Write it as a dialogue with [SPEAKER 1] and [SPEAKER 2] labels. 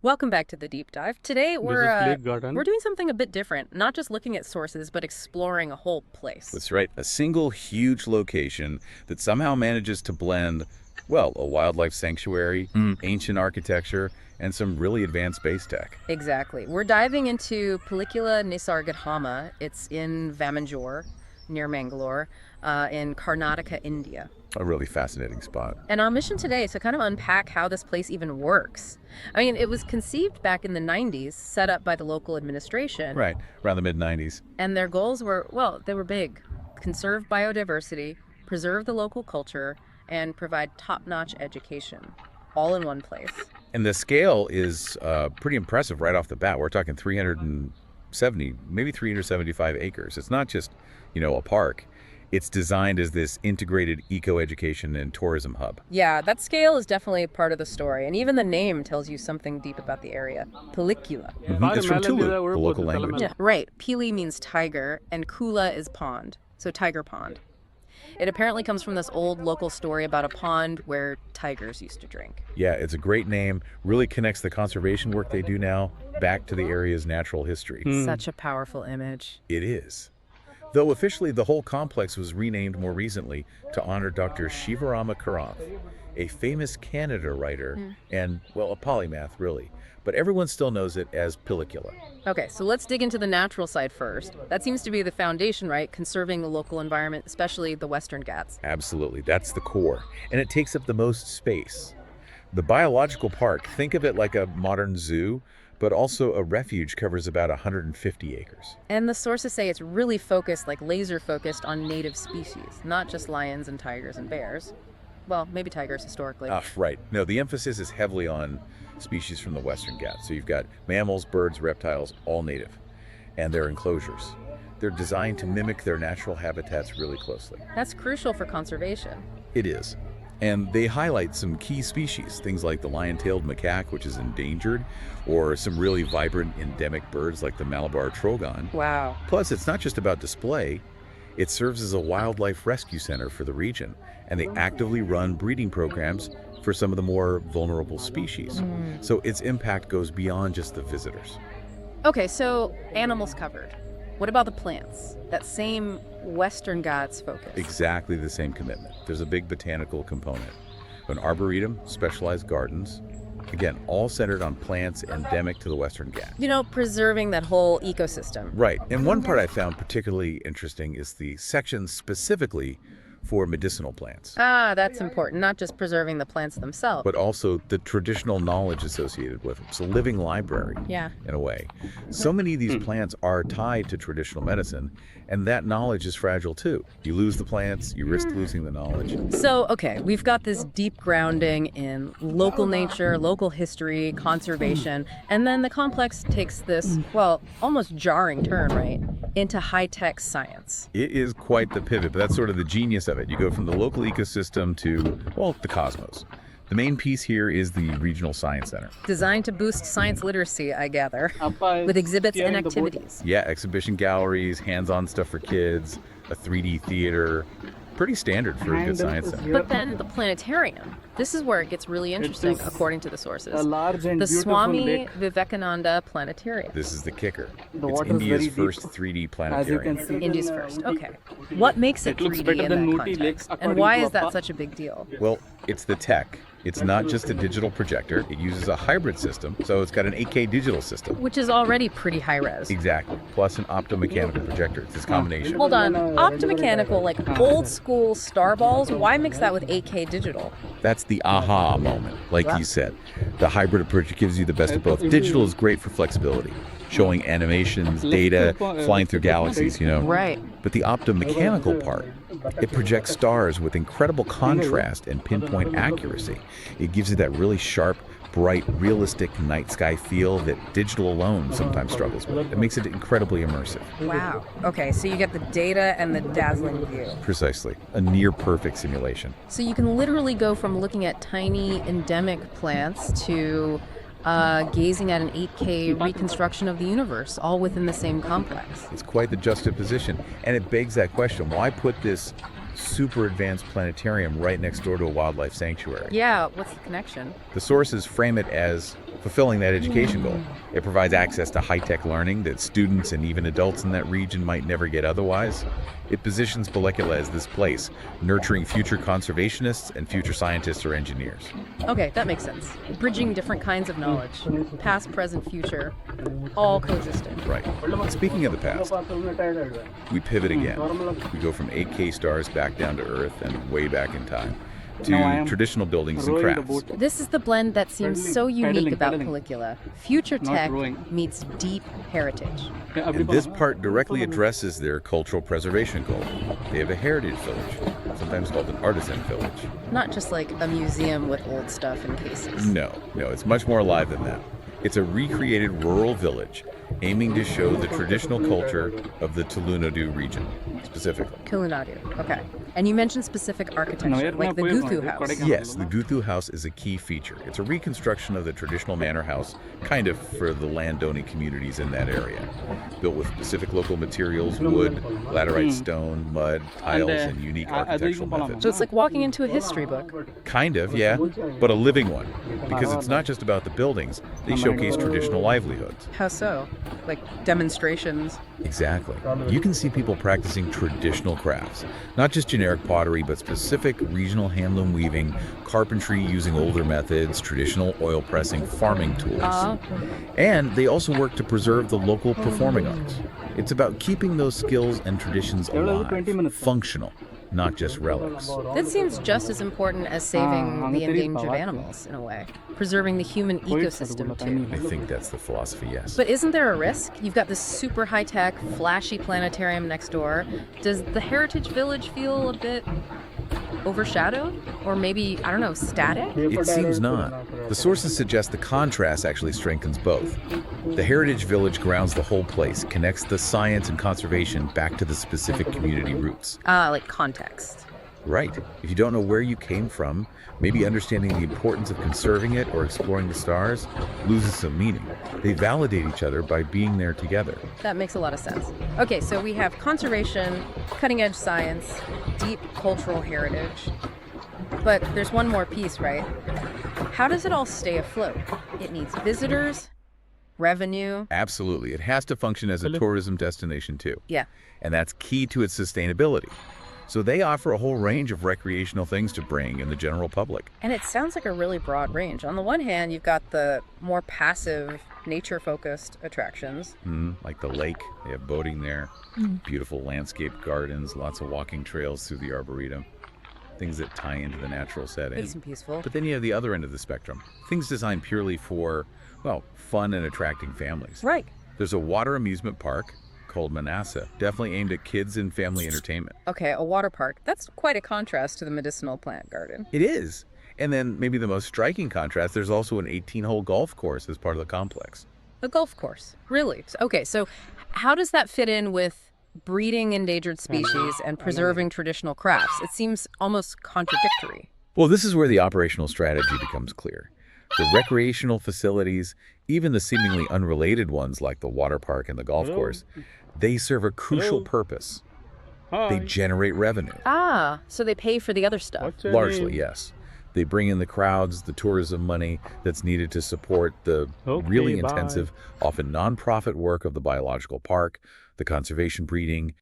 [SPEAKER 1] Welcome back to the deep dive. Today
[SPEAKER 2] This is Lake
[SPEAKER 1] we're
[SPEAKER 2] Garden.
[SPEAKER 1] doing something a bit different, not just looking at sources, but exploring a whole place.
[SPEAKER 3] That's right. A single huge location that somehow manages to blend, well, a wildlife sanctuary, ancient architecture, and some really advanced space tech.
[SPEAKER 1] Exactly. We're diving into Pilikula Nisargadhama. It's in Vamanjore, near Mangalore, in Karnataka, India.
[SPEAKER 3] A really fascinating spot.
[SPEAKER 1] And our mission today is to kind of unpack how this place even works. I mean, it was conceived back in the 90s, set up by the local administration.
[SPEAKER 3] Right, around the mid-90s.
[SPEAKER 1] And their goals were, well, they were big. Conserve biodiversity, preserve the local culture, and provide top-notch education, all in one place.
[SPEAKER 3] And the scale is pretty impressive right off the bat. We're talking 370, maybe 375 acres. It's not just, a park. It's designed as this integrated eco-education and tourism hub.
[SPEAKER 1] Yeah, that scale is definitely part of the story, and even the name tells you something deep about the area. Pilikula.
[SPEAKER 3] It's from Tulu, the local language.
[SPEAKER 1] Yeah, right. Pili means tiger, and kula is pond, so tiger pond. It apparently comes from this old local story about a pond where tigers used to drink.
[SPEAKER 3] Yeah, it's a great name. Really connects the conservation work they do now back to the area's natural history.
[SPEAKER 1] Such a powerful image.
[SPEAKER 3] It is. Though officially the whole complex was renamed more recently to honor Dr. Shivarama Karanth, a famous Kannada writer and, well, a polymath, really. But everyone still knows it as Pilikula.
[SPEAKER 1] Okay, so let's dig into the natural side first. That seems to be the foundation, right? Conserving the local environment, especially the Western Ghats.
[SPEAKER 3] Absolutely, that's the core. And it takes up the most space. The biological park, think of it like a modern zoo, but also a refuge covers about 150 acres.
[SPEAKER 1] And the sources say it's really focused, like laser focused on native species, not just lions and tigers and bears. Well, maybe tigers historically.
[SPEAKER 3] Right. No, the emphasis is heavily on species from the Western Ghats. So you've got mammals, birds, reptiles, all native, and their enclosures. They're designed to mimic their natural habitats really closely.
[SPEAKER 1] That's crucial for conservation.
[SPEAKER 3] It is. And they highlight some key species, things like the lion-tailed macaque, which is endangered, or some really vibrant endemic birds like the Malabar trogon.
[SPEAKER 1] Wow.
[SPEAKER 3] Plus, it's not just about display. It serves as a wildlife rescue center for the region, and they actively run breeding programs for some of the more vulnerable species. So its impact goes beyond just the visitors.
[SPEAKER 1] Okay, so animals covered. What about the plants? That same Western Ghats focus.
[SPEAKER 3] Exactly the same commitment. There's a big botanical component. An arboretum, specialized gardens, again, all centered on plants endemic to the Western Ghats.
[SPEAKER 1] Preserving that whole ecosystem.
[SPEAKER 3] Right. And one part I found particularly interesting is the section specifically for medicinal plants.
[SPEAKER 1] That's important. Not just preserving the plants themselves.
[SPEAKER 3] But also the traditional knowledge associated with them. It's a living library,
[SPEAKER 1] Yeah.
[SPEAKER 3] in a way. So many of these plants are tied to traditional medicine, and that knowledge is fragile too. You lose the plants, you risk losing the knowledge.
[SPEAKER 1] So, okay, we've got this deep grounding in local nature, local history, conservation, and then the complex takes this, well, almost jarring turn, right, into high-tech science.
[SPEAKER 3] It is quite the pivot, but that's sort of the genius of it. You go from the local ecosystem to, well, the cosmos. The main piece here is the Regional Science Center.
[SPEAKER 1] Designed to boost science literacy, I gather, with exhibits and activities.
[SPEAKER 3] Yeah, exhibition galleries, hands-on stuff for kids, a 3D theater. Pretty standard for a good science center.
[SPEAKER 1] But then the planetarium. This is where it gets really interesting, according to the sources.
[SPEAKER 2] A large and
[SPEAKER 1] The
[SPEAKER 2] beautiful
[SPEAKER 1] Swami
[SPEAKER 2] lake.
[SPEAKER 1] Vivekananda Planetarium.
[SPEAKER 3] This is the kicker.
[SPEAKER 2] The
[SPEAKER 3] It's
[SPEAKER 2] water is
[SPEAKER 3] India's
[SPEAKER 2] very
[SPEAKER 3] first
[SPEAKER 2] deep.
[SPEAKER 3] 3D
[SPEAKER 2] As you
[SPEAKER 3] planetarium.
[SPEAKER 2] can see,
[SPEAKER 1] India's first. Okay. What makes it
[SPEAKER 2] It looks
[SPEAKER 1] 3D
[SPEAKER 2] better
[SPEAKER 1] in
[SPEAKER 2] than
[SPEAKER 1] that
[SPEAKER 2] Nooty
[SPEAKER 1] context?
[SPEAKER 2] Lakes,
[SPEAKER 1] And
[SPEAKER 2] according
[SPEAKER 1] why
[SPEAKER 2] to
[SPEAKER 1] is that
[SPEAKER 2] Appa.
[SPEAKER 1] such a big deal?
[SPEAKER 3] Well, it's the tech. It's not just a digital projector. It uses a hybrid system, so it's got an 8K digital system.
[SPEAKER 1] Which is already pretty high res.
[SPEAKER 3] Exactly. Plus an optomechanical projector. It's this combination.
[SPEAKER 1] Hold on. Optomechanical, like old school star balls, why mix that with 8K digital?
[SPEAKER 3] That's the aha moment, like you said. The hybrid approach gives you the best of both. Digital is great for flexibility, showing animations, data, flying through galaxies,
[SPEAKER 1] Right.
[SPEAKER 3] But the optomechanical part, it projects stars with incredible contrast and pinpoint accuracy. It gives you that really sharp, bright, realistic night sky feel that digital alone sometimes struggles with. It makes it incredibly immersive.
[SPEAKER 1] Wow. Okay, so you get the data and the dazzling view.
[SPEAKER 3] Precisely. A near perfect simulation.
[SPEAKER 1] So you can literally go from looking at tiny endemic plants to gazing at an 8K reconstruction of the universe, all within the same complex.
[SPEAKER 3] It's quite the juxtaposition. And it begs that question, why put this super advanced planetarium right next door to a wildlife sanctuary?
[SPEAKER 1] Yeah, what's the connection?
[SPEAKER 3] The sources frame it as fulfilling that education goal. It provides access to high-tech learning that students and even adults in that region might never get otherwise. It positions Pilikula as this place, nurturing future conservationists and future scientists or engineers.
[SPEAKER 1] Okay, that makes sense. Bridging different kinds of knowledge, past, present, future, all coexisting.
[SPEAKER 3] Right. Speaking of the past, we pivot again. We go from 8K stars back down to Earth and way back in time to traditional buildings and crafts.
[SPEAKER 1] This is the blend that seems so unique about Pilikula. Future tech meets deep heritage.
[SPEAKER 3] And this part directly addresses their cultural preservation goal. They have a heritage village, sometimes called an artisan village.
[SPEAKER 1] Not just like a museum with old stuff in cases.
[SPEAKER 3] No, it's much more alive than that. It's a recreated rural village aiming to show the traditional culture of the Tulu Nadu region, specifically.
[SPEAKER 1] Tulu Nadu, okay. And you mentioned specific architecture, like the Guthu house.
[SPEAKER 3] Yes, the Guthu house is a key feature. It's a reconstruction of the traditional manor house, kind of for the landowning communities in that area. Built with specific local materials, wood, laterite stone, mud, tiles, and unique architectural methods.
[SPEAKER 1] So it's like walking into a history book.
[SPEAKER 3] Kind of, yeah, but a living one. Because it's not just about the buildings, they showcase traditional livelihoods.
[SPEAKER 1] How so? Like demonstrations?
[SPEAKER 3] Exactly. You can see people practicing traditional crafts, not just generic pottery, but specific regional handloom weaving, carpentry using older methods, traditional oil pressing, farming tools. And they also work to preserve the local performing arts. It's about keeping those skills and traditions alive, functional, not just relics.
[SPEAKER 1] That seems just as important as saving the endangered animals, in a way. Preserving the human ecosystem, too.
[SPEAKER 3] I think that's the philosophy, yes.
[SPEAKER 1] But isn't there a risk? You've got this super high-tech, flashy planetarium next door. Does the Heritage Village feel a bit overshadowed? Or maybe, I don't know, static?
[SPEAKER 3] It seems not. The sources suggest the contrast actually strengthens both. The Heritage Village grounds the whole place, connects the science and conservation back to the specific community roots.
[SPEAKER 1] Like context.
[SPEAKER 3] Right. If you don't know where you came from, maybe understanding the importance of conserving it or exploring the stars loses some meaning. They validate each other by being there together.
[SPEAKER 1] That makes a lot of sense. Okay, so we have conservation, cutting-edge science, deep cultural heritage. But there's one more piece, right? How does it all stay afloat? It needs visitors, revenue.
[SPEAKER 3] Absolutely. It has to function as a tourism destination too.
[SPEAKER 1] Yeah.
[SPEAKER 3] And that's key to its sustainability. So they offer a whole range of recreational things to bring in the general public.
[SPEAKER 1] And it sounds like a really broad range. On the one hand, you've got the more passive, nature-focused attractions.
[SPEAKER 3] Like the lake. They have boating there. Beautiful landscape gardens, lots of walking trails through the Arboretum. Things that tie into the natural setting.
[SPEAKER 1] Peace and peaceful.
[SPEAKER 3] But then you have the other end of the spectrum. Things designed purely for, well, fun and attracting families.
[SPEAKER 1] Right.
[SPEAKER 3] There's a water amusement park called Manasa, definitely aimed at kids and family entertainment.
[SPEAKER 1] Okay, a water park. That's quite a contrast to the medicinal plant garden.
[SPEAKER 3] It is. And then maybe the most striking contrast, there's also an 18-hole golf course as part of the complex.
[SPEAKER 1] A golf course, really? Okay, so how does that fit in with breeding endangered species and preserving traditional crafts? It seems almost contradictory.
[SPEAKER 3] Well, this is where the operational strategy becomes clear. The recreational facilities, even the seemingly unrelated ones like the water park and the golf course, they serve a crucial purpose. They generate revenue.
[SPEAKER 1] So they pay for the other stuff.
[SPEAKER 3] Largely, yes. They bring in the crowds, the tourism money that's needed to support the really intensive, often nonprofit work of the biological park, the conservation breeding,